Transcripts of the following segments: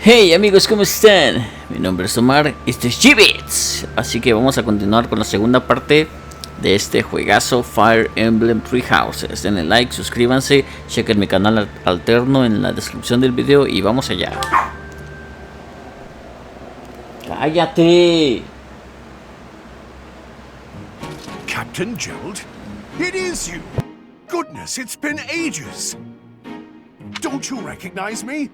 Hey amigos, ¿cómo están? Mi nombre es Omar, esto es Gbits. Así que vamos a continuar con la segunda parte de este juegazo Fire Emblem Three Houses. Denle like, suscríbanse, chequen mi canal alterno en la descripción del video y vamos allá. ¡Cállate! Captain Gerald? It is you! Goodness, it's been ages! Don't you recognize me?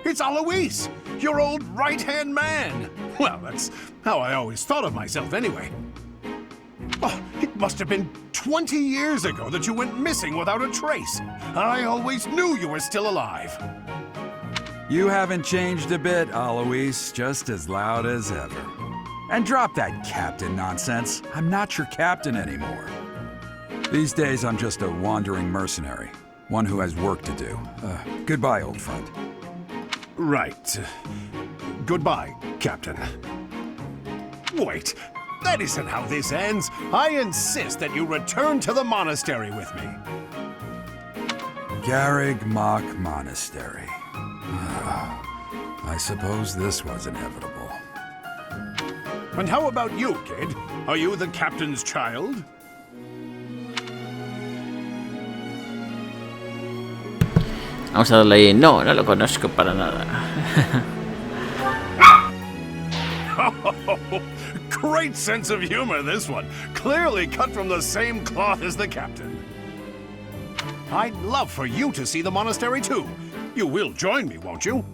It's Alois, your old right-hand man! Well, that's how I always thought of myself anyway. Oh, it must have been 20 years ago that you went missing without a trace. I always knew you were still alive. You haven't changed a bit, Alois, just as loud as ever. And drop that captain nonsense. I'm not your captain anymore. These days, I'm just a wandering mercenary. One who has work to do. Goodbye, old friend. Right. Goodbye, Captain. Wait, that isn't how this ends. I insist that you return to the monastery with me. Gbits Monastery. I suppose this was inevitable. And how about you, kid? Are you the captain's child? Vamos a darle ahí. No, no lo conozco para nada. Great sense of humor, this one. Clearly cut from the same cloth as the captain. I'd love for you to see the monastery too. You will join me, won't you?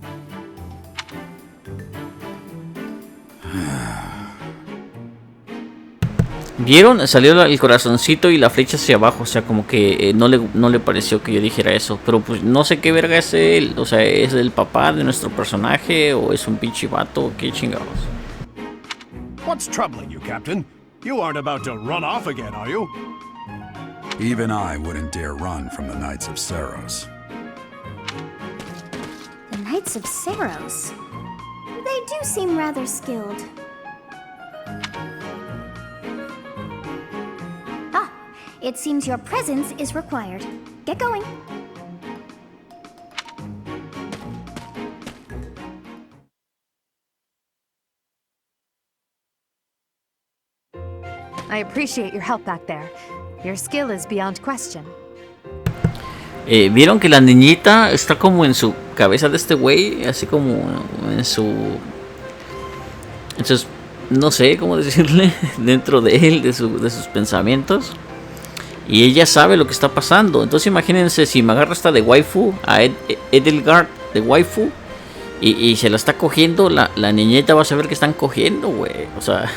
¿Vieron? Salió el corazoncito y la flecha hacia abajo. O sea, como que no le pareció que yo dijera eso. Pero pues no sé qué verga es él. O sea, ¿es el papá de nuestro personaje? ¿O es un pinche vato? ¿Qué chingados? What's troubling you, Captain? You aren't about to run off again, are you? Even I wouldn't dare run from the Knights of Saros. The Knights of Saros? They do seem rather skilled. It seems your presence is required. Get going. I appreciate your help back there. Your skill is beyond question. ¿Vieron que la niñita está como en su cabeza de este güey? Así como en sus... No sé cómo decirle. Dentro de él, de sus pensamientos. Y ella sabe lo que está pasando. Entonces imagínense si me agarra esta de waifu, a Edelgard de waifu, y se la está cogiendo, la niñeta va a saber que están cogiendo, güey. O sea...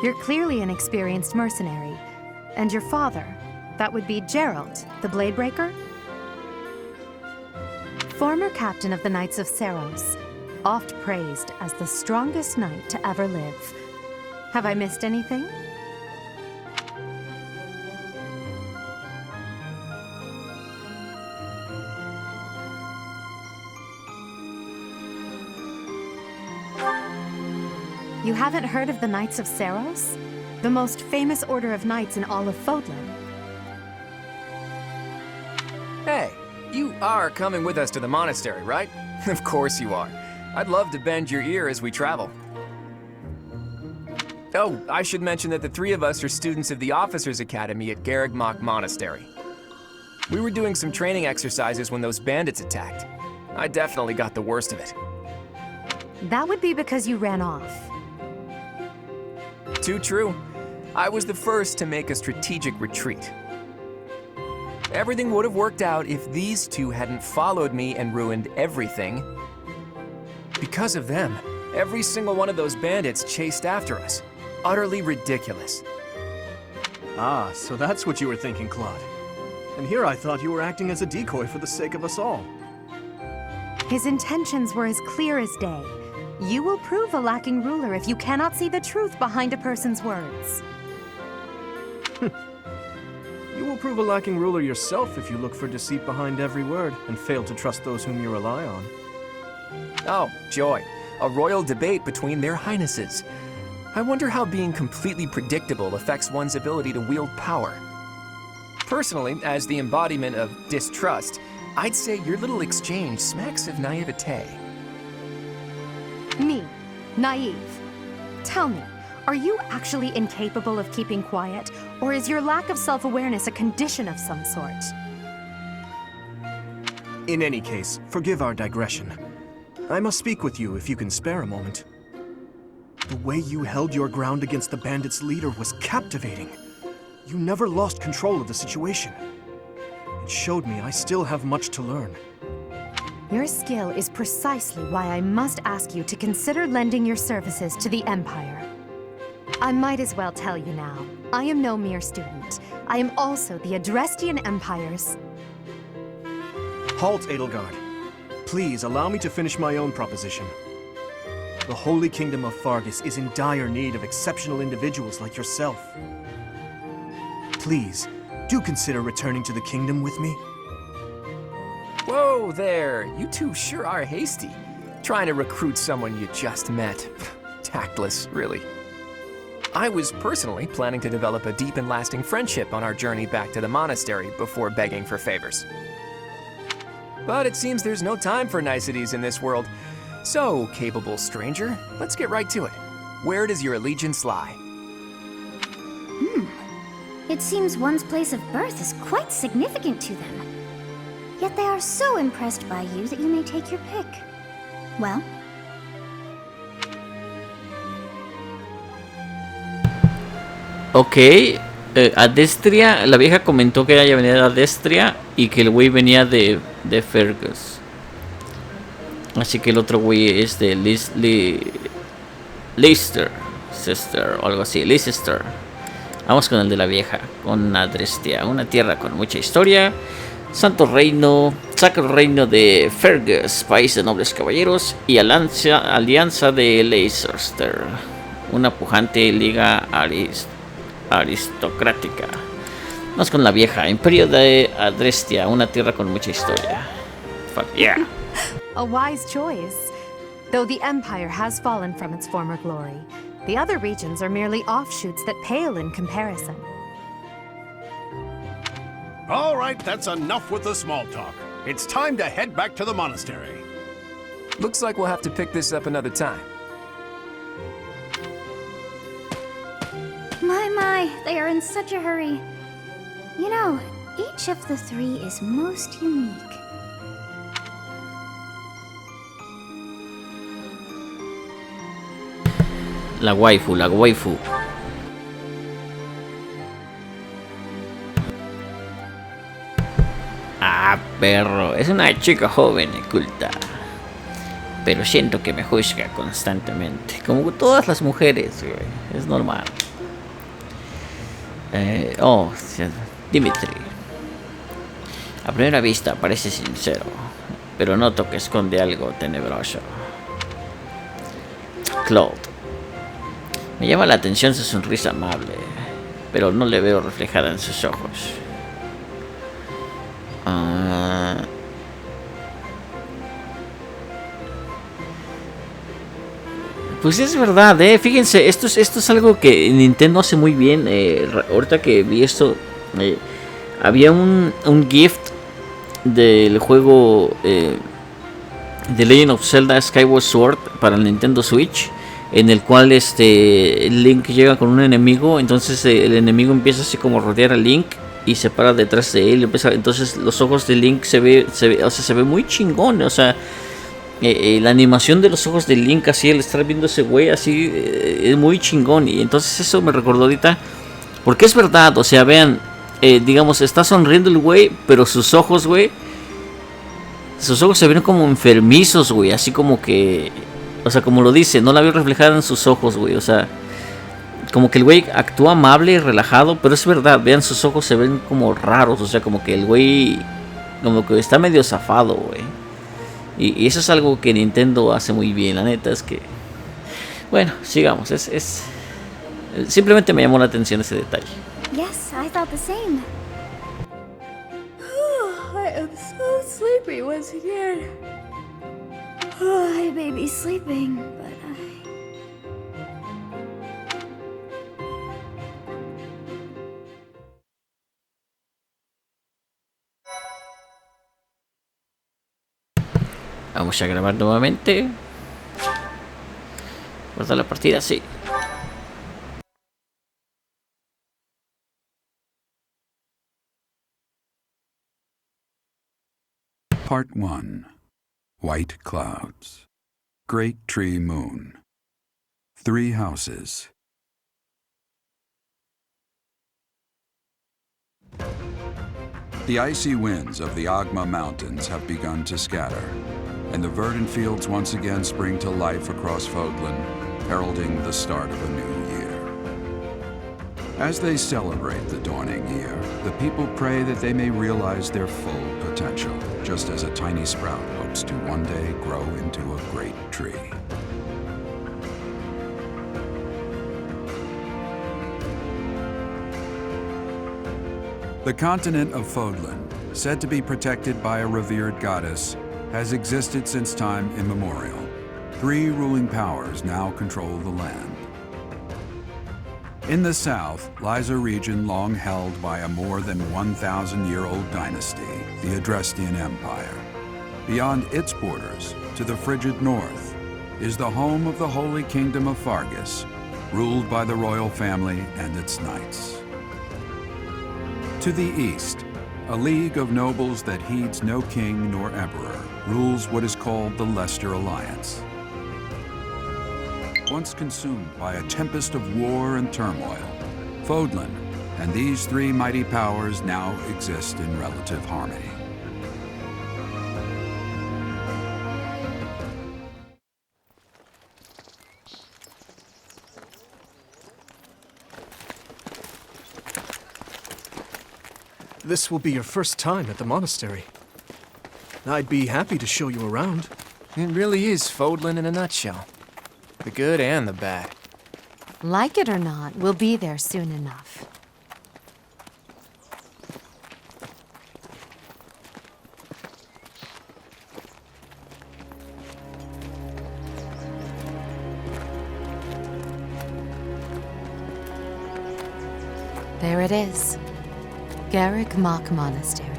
You're clearly an experienced mercenary. And your father, that would be Gerald, the Bladebreaker? Former captain of the Knights of Saros, oft praised as the strongest knight to ever live. Have I missed anything? You haven't heard of the Knights of Saros? The most famous order of knights in all of Fodlan. Hey, you are coming with us to the monastery, right? Of course you are. I'd love to bend your ear as we travel. Oh, I should mention that the three of us are students of the Officers' Academy at Gbits Monastery. We were doing some training exercises when those bandits attacked. I definitely got the worst of it. That would be because you ran off. Too true. I was the first to make a strategic retreat. Everything would have worked out if these two hadn't followed me and ruined everything. Because of them, every single one of those bandits chased after us. Utterly ridiculous. Ah, so that's what you were thinking, Claude. And here I thought you were acting as a decoy for the sake of us all. His intentions were as clear as day. You will prove a lacking ruler if you cannot see the truth behind a person's words. You will prove a lacking ruler yourself if you look for deceit behind every word and fail to trust those whom you rely on. Oh, joy. A royal debate between their highnesses. I wonder how being completely predictable affects one's ability to wield power. Personally, as the embodiment of distrust, I'd say your little exchange smacks of naivete. Me, naive. Tell me, are you actually incapable of keeping quiet, or is your lack of self-awareness a condition of some sort? In any case, forgive our digression. I must speak with you if you can spare a moment. The way you held your ground against the bandits' leader was captivating. You never lost control of the situation. It showed me I still have much to learn. Your skill is precisely why I must ask you to consider lending your services to the Empire. I might as well tell you now, I am no mere student. I am also the Adrestian Empire's... Halt, Edelgard. Please allow me to finish my own proposition. The Holy Kingdom of Fargus is in dire need of exceptional individuals like yourself. Please, do consider returning to the kingdom with me. Whoa there, you two sure are hasty. Trying to recruit someone you just met. Tactless, really. I was personally planning to develop a deep and lasting friendship on our journey back to the monastery before begging for favors. But it seems there's no time for niceties in this world. So, capable stranger, let's get right to it. Where does your allegiance lie? It seems one's place of birth is quite significant to them. Yet they are so impressed by you that you may take your pick. Well, Ok, Adestria, la vieja comentó que ella venía de Adestria y que el güey venía de Fergus. Así que el otro güey es de Leicester, Sister, o algo así, Leicester. Vamos con el de la vieja, con Adrestia, una tierra con mucha historia. Santo reino, sacro reino de Fergus, país de nobles caballeros, y alianza de Leicester, una pujante liga aristocrática. Vamos con la vieja, imperio de Adrestia, una tierra con mucha historia. Fuck yeah. A wise choice. Though the Empire has fallen from its former glory, the other regions are merely offshoots that pale in comparison. All right, that's enough with the small talk. It's time to head back to the monastery. Looks like we'll have to pick this up another time. my, they are in such a hurry. You know, each of the three is most unique. La waifu, la waifu. Ah, perro, es una chica joven y culta. Pero siento que me juzga constantemente. Como todas las mujeres, güey. Es normal. Dimitri. A primera vista parece sincero, pero noto que esconde algo tenebroso. Claude. Me llama la atención su sonrisa amable, pero no le veo reflejada en sus ojos. Pues es verdad, fíjense, esto es algo que Nintendo hace muy bien. Ahorita que vi esto, había un gift del juego The Legend of Zelda Skyward Sword para el Nintendo Switch, en el cual Link llega con un enemigo. Entonces el enemigo empieza así como a rodear a Link y se para detrás de él. Entonces los ojos de Link se ve muy chingón. O sea, la animación de los ojos de Link, así el estar viendo ese güey así, es muy chingón. Y entonces eso me recordó ahorita, porque es verdad. O sea, vean, digamos, está sonriendo el güey, pero sus ojos, güey, sus ojos se ven como enfermizos, güey, así como que, o sea, como lo dice, no la veo reflejada en sus ojos, güey. O sea, como que el güey actúa amable y relajado, pero es verdad, vean, sus ojos se ven como raros. O sea, como que el güey, como que está medio zafado, güey. Y eso es algo que Nintendo hace muy bien, la neta es que... Bueno, sigamos, simplemente me llamó la atención ese detalle. Yes, I thought the same. I am so sleepy once again. I may be sleeping, but Vamos a grabar nuevamente. Guarda la partida, sí. Part 1. White Clouds. Great Tree Moon. 3 houses. The icy winds of the Agma Mountains have begun to scatter, and the verdant fields once again spring to life across Fodlan, heralding the start of a new year. As they celebrate the dawning year, the people pray that they may realize their full potential, just as a tiny sprout hopes to one day grow into a great tree. The continent of Fodlan, said to be protected by a revered goddess, has existed since time immemorial. 3 ruling powers now control the land. In the south lies a region long held by a more than 1,000-year-old dynasty, the Adrestian Empire. Beyond its borders, to the frigid north, is the home of the Holy Kingdom of Fargus, ruled by the royal family and its knights. To the east, a league of nobles that heeds no king nor emperor rules what is called the Leicester Alliance. Once consumed by a tempest of war and turmoil, Fodlan and these 3 mighty powers now exist in relative harmony. This will be your first time at the monastery. I'd be happy to show you around. It really is Fodlan in a nutshell. The good and the bad. Like it or not, we'll be there soon enough. There it is. Garrick Mock Monastery.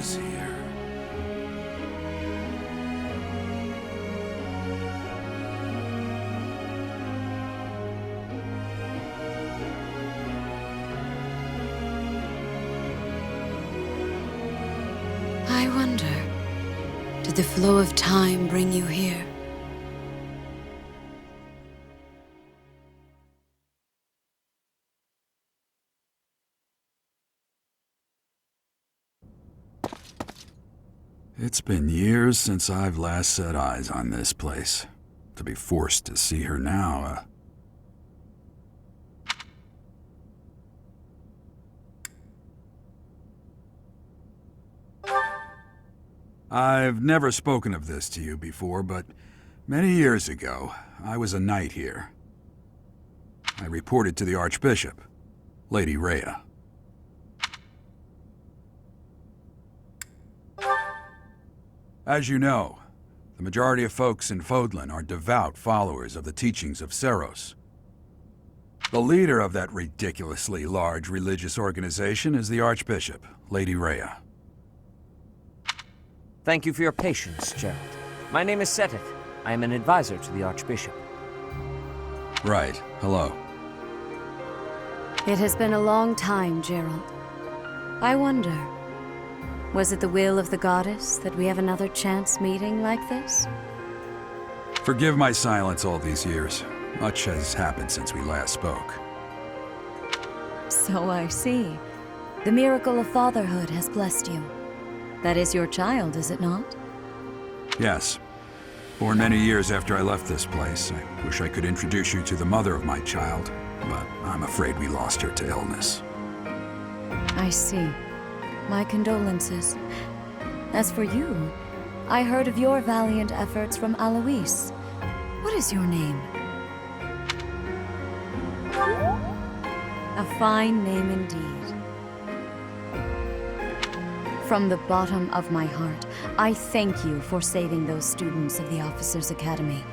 Is here. I wonder, did the flow of time bring you here? It's been years since I've last set eyes on this place. To be forced to see her now, I've never spoken of this to you before, but many years ago, I was a knight here. I reported to the Archbishop, Lady Rhea. As you know, the majority of folks in Fodlan are devout followers of the teachings of Seros. The leader of that ridiculously large religious organization is the Archbishop, Lady Rhea. Thank you for your patience, Gerald. My name is Seteth. I am an advisor to the Archbishop. Right. Hello. It has been a long time, Gerald. I wonder, was it the will of the goddess that we have another chance meeting like this? Forgive my silence all these years. Much has happened since we last spoke. So I see. The miracle of fatherhood has blessed you. That is your child, is it not? Yes. Born many years after I left this place. I wish I could introduce you to the mother of my child, but I'm afraid we lost her to illness. I see. My condolences. As for you, I heard of your valiant efforts from Alois. What is your name? A fine name indeed. From the bottom of my heart, I thank you for saving those students of the Officers' Academy.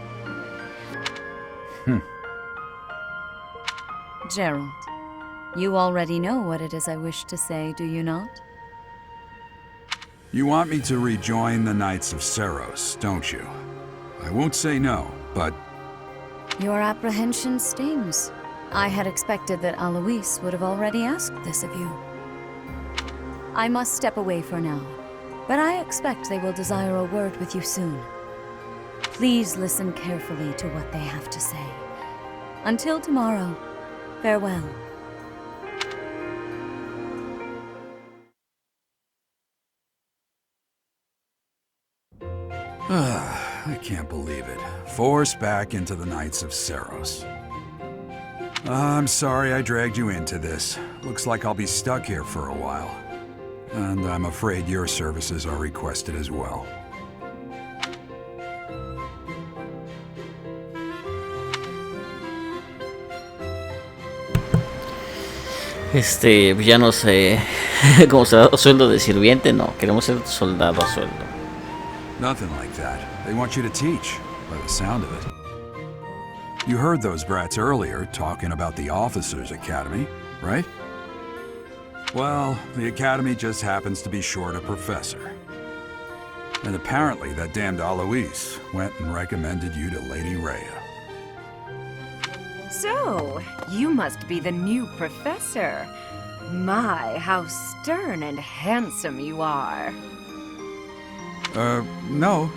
Gerald, you already know what it is I wish to say, do you not? You want me to rejoin the Knights of Seiros, don't you? I won't say no, but... Your apprehension stings. I had expected that Alois would have already asked this of you. I must step away for now, but I expect they will desire a word with you soon. Please listen carefully to what they have to say. Until tomorrow, farewell. I can't believe it. Forced back into the Knights of Seiros. I'm sorry I dragged you into this. Looks like I'll be stuck here for a while. And I'm afraid your services are requested as well. Ya no sé. Como soldado sueldo de sirviente, no. Queremos ser soldado a sueldo. Nothing like that. They want you to teach, by the sound of it. You heard those brats earlier talking about the Officers' Academy, right? Well, the Academy just happens to be short a professor. And apparently that damned Alois went and recommended you to Lady Rhea. So, you must be the new professor. My, how stern and handsome you are. No.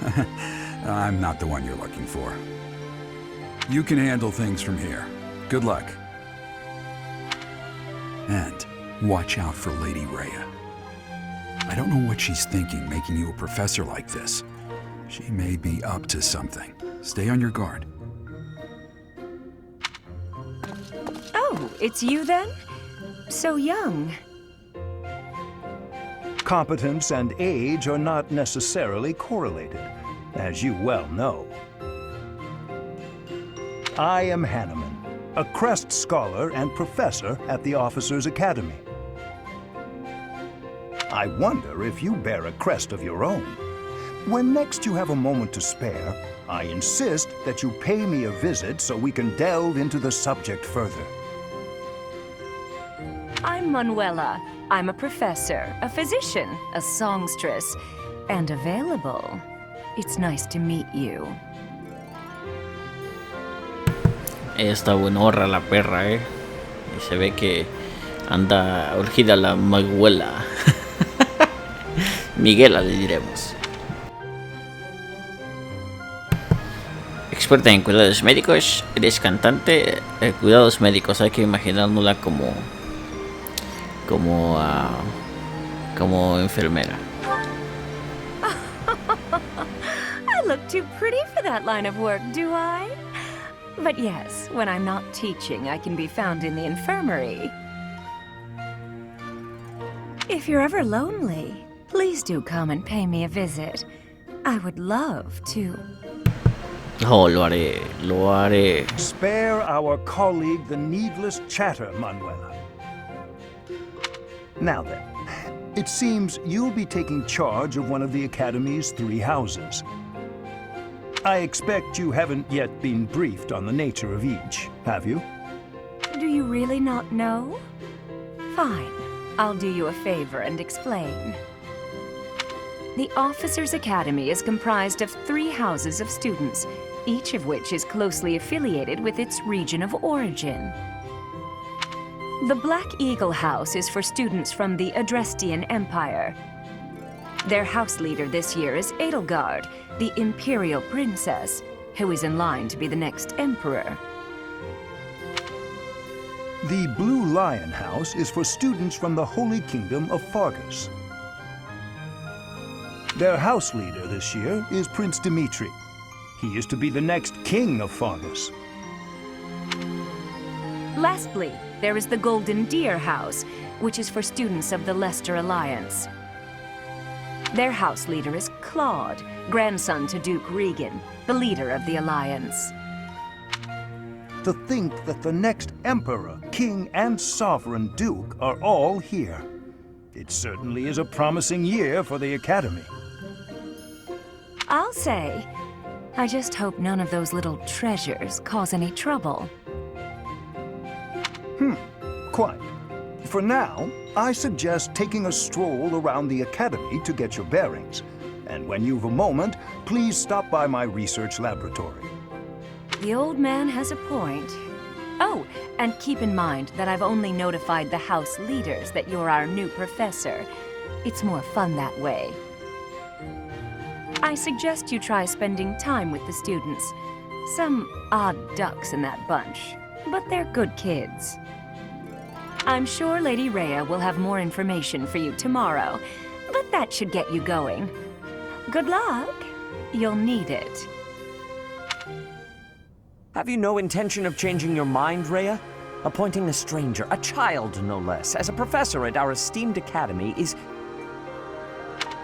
I'm not the one you're looking for. You can handle things from here. Good luck. And watch out for Lady Rhea. I don't know what she's thinking making you a professor like this. She may be up to something. Stay on your guard. Oh, it's you then? So young. Competence and age are not necessarily correlated, as you well know. I am Hanneman, a Crest Scholar and Professor at the Officers' Academy. I wonder if you bear a crest of your own. When next you have a moment to spare, I insist that you pay me a visit so we can delve into the subject further. I'm Manuela. I'm a professor, a physician, a songstress, and available. It's nice to meet you. Ella está buenorra la perra, Y se ve que anda urgida la Maguela. Miguela le diremos. Experta en cuidados médicos, eres cantante. Cuidados médicos, hay que imaginárnosla como enfermera. I look too pretty for that line of work, do I? But yes, when I'm not teaching, I can be found in the infirmary. If you're ever lonely, please do come and pay me a visit. I would love to. Oh, lo haré. Spare our colleague the needless chatter, Manuela. Now then, it seems you'll be taking charge of one of the Academy's 3 houses. I expect you haven't yet been briefed on the nature of each, have you? Do you really not know? Fine. I'll do you a favor and explain. The Officers' Academy is comprised of 3 houses of students, each of which is closely affiliated with its region of origin. The Black Eagle House is for students from the Adrestian Empire. Their house leader this year is Edelgard, the Imperial Princess, who is in line to be the next Emperor. The Blue Lion House is for students from the Holy Kingdom of Fargus. Their house leader this year is Prince Dimitri. He is to be the next king of Faunus. Lastly, there is the Golden Deer House, which is for students of the Leicester Alliance. Their house leader is Claude, grandson to Duke Regan, the leader of the Alliance. To think that the next Emperor, King, and Sovereign Duke are all here. It certainly is a promising year for the Academy. I'll say, I just hope none of those little treasures cause any trouble. Quite. For now, I suggest taking a stroll around the Academy to get your bearings. And when you've a moment, please stop by my research laboratory. The old man has a point. Oh, and keep in mind that I've only notified the house leaders that you're our new professor. It's more fun that way. I suggest you try spending time with the students. Some odd ducks in that bunch, but they're good kids. I'm sure Lady Rhea will have more information for you tomorrow, but that should get you going. Good luck. You'll need it. Have you no intention of changing your mind, Rhea? Appointing a stranger, a child no less, as a professor at our esteemed academy is...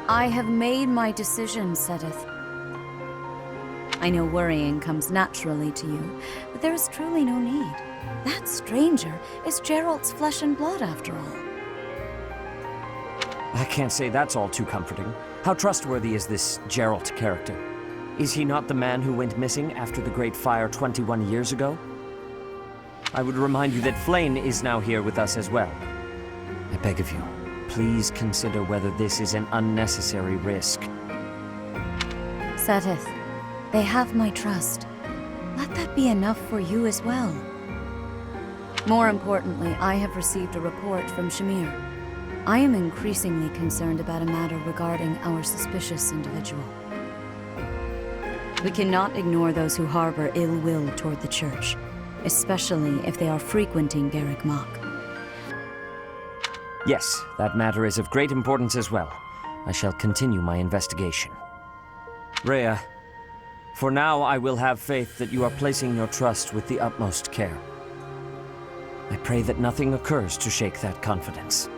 I have made my decision, Sedith. I know worrying comes naturally to you, but there is truly no need. That stranger is Geralt's flesh and blood, after all. I can't say that's all too comforting. How trustworthy is this Geralt character? Is he not the man who went missing after the Great Fire 21 years ago? I would remind you that Flayn is now here with us as well. I beg of you, please consider whether this is an unnecessary risk. Sedith, they have my trust. Let that be enough for you as well. More importantly, I have received a report from Shamir. I am increasingly concerned about a matter regarding our suspicious individual. We cannot ignore those who harbor ill will toward the Church, especially if they are frequenting Garrick Mach. Yes, that matter is of great importance as well. I shall continue my investigation. Rhea, for now I will have faith that you are placing your trust with the utmost care. I pray that nothing occurs to shake that confidence.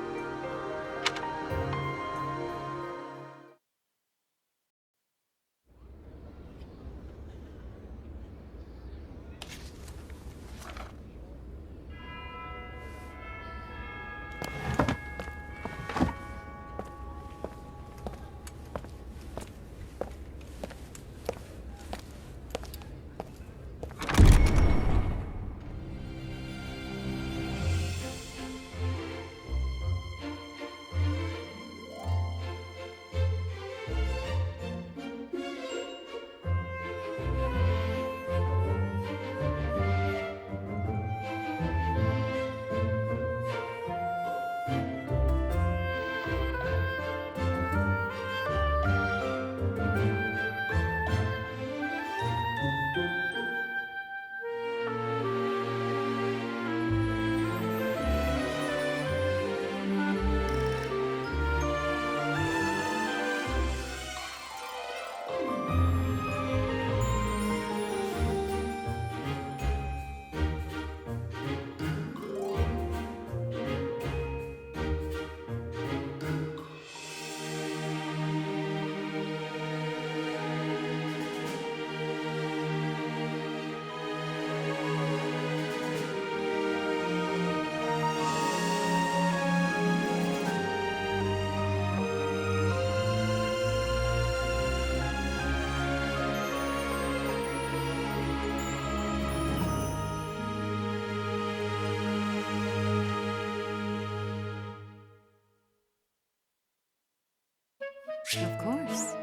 Of course.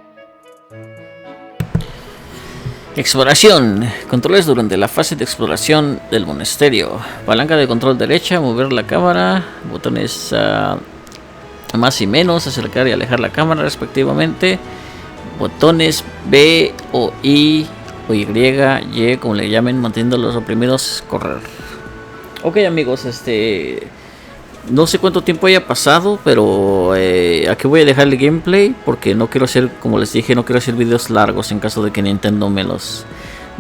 Exploración. Controles durante la fase de exploración del monasterio. Palanca de control derecha, mover la cámara. Botones más y menos, acercar y alejar la cámara respectivamente. Botones B o I o Y, como le llamen, manteniendo los oprimidos, correr. Ok amigos, No sé cuánto tiempo haya pasado, pero aquí voy a dejar el gameplay porque no quiero hacer, como les dije, no quiero hacer videos largos en caso de que Nintendo me los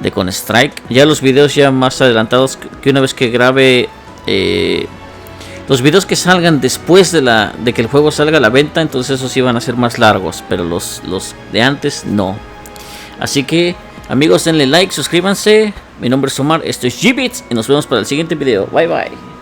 dé con strike. Ya los videos ya más adelantados, que una vez que grabe los videos que salgan después de que el juego salga a la venta, entonces esos sí van a ser más largos, pero los de antes no. Así que amigos, denle like, suscríbanse. Mi nombre es Omar, esto es Gbits y nos vemos para el siguiente video. Bye bye.